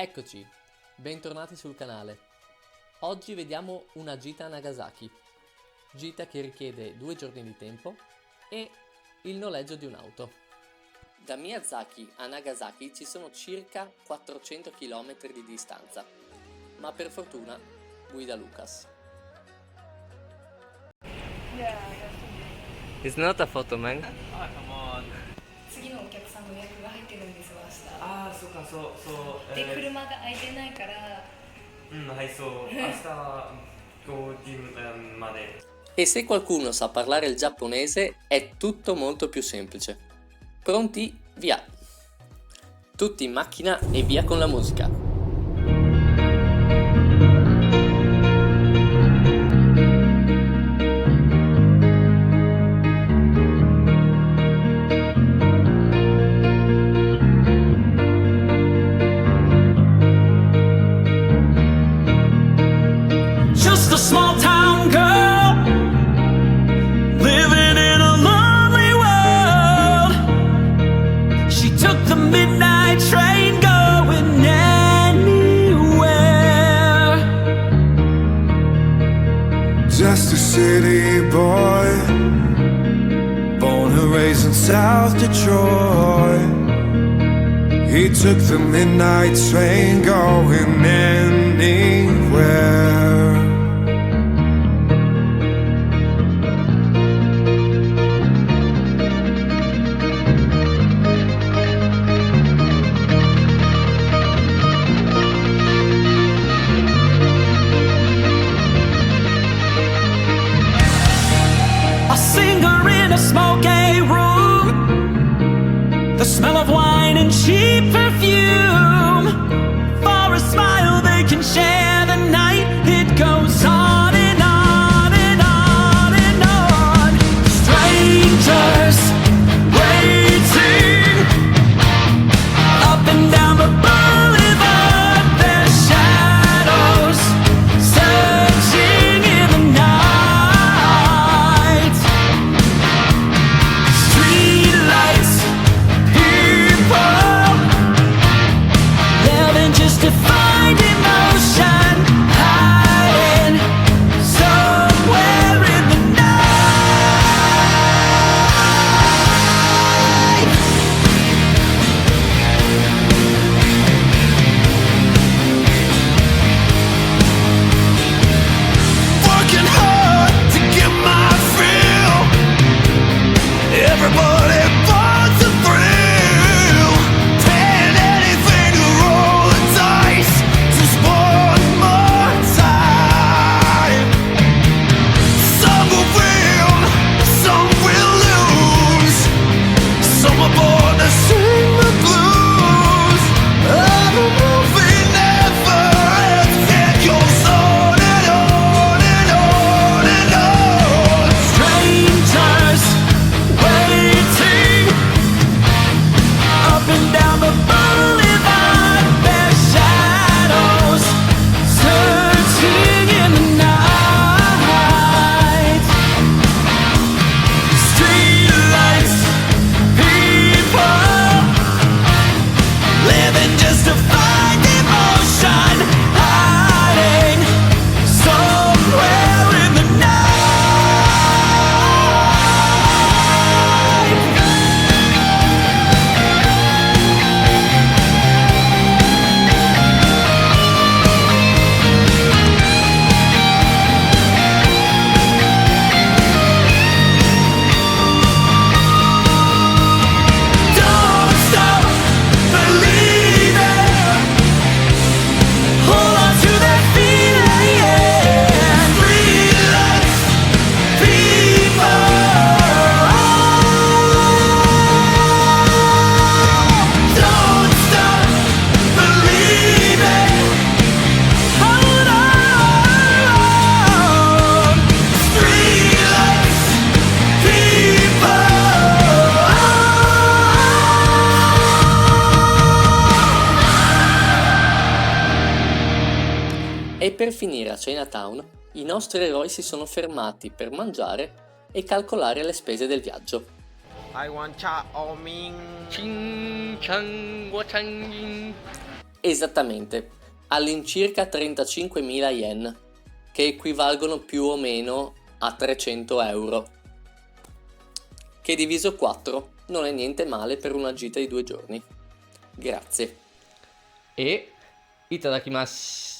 Eccoci, bentornati sul canale. Oggi vediamo una gita a Nagasaki, gita che richiede 2 giorni di tempo e il noleggio di un'auto. Da Miyazaki a Nagasaki ci sono circa 400 km di distanza, ma per fortuna guida Lucas. It's not a photo, man. Ah, come on. 次のお客さんの予約が入ってるんですよ、明日。ああ、そうか、そう。で、車が空いてないから。はい、そう。明日は5時まで。 E se qualcuno sa parlare il giapponese è tutto molto più semplice. Pronti? Via! Tutti in macchina e via con la musica. Just a small town girl living in a lonely world. She took the midnight train going anywhere. Just a city boy, born and raised in South Detroit. He took the midnight train going anywhere. A singer in a smoky room, the smell of wine and cheap perfume. For a smile they can share the night. It goes on and on and on and on. Strangers waiting up and down the boulevard. Their shadows searching in the night. Streetlights, people living just to find emotion, hiding somewhere in the night. Working hard to get my fill. Everybody wants a thrill. Paying anything to roll the dice just one more time. Some will win, some will lose. Some are born to sing the blues. The movie never ends. It goes on and on and on and on. Strangers waiting up and down the boulevard. Their shadows searching in the night. Streetlights, people living just to find emotion, hiding somewhere in the night. Don't stop believing. Hold on to that feeling. Streetlights, people. Don't stop believing. Hold on. Streetlights, people. E per finire a Chinatown, i nostri eroi si sono fermati per mangiare e calcolare le spese del viaggio. I want cha o ming ching chang wo chang yin. Esattamente, all'incirca 35.000 yen, che equivalgono più o meno a 300 euro, che diviso 4 non è niente male per una gita di 2 giorni. Grazie. E itadakimasu.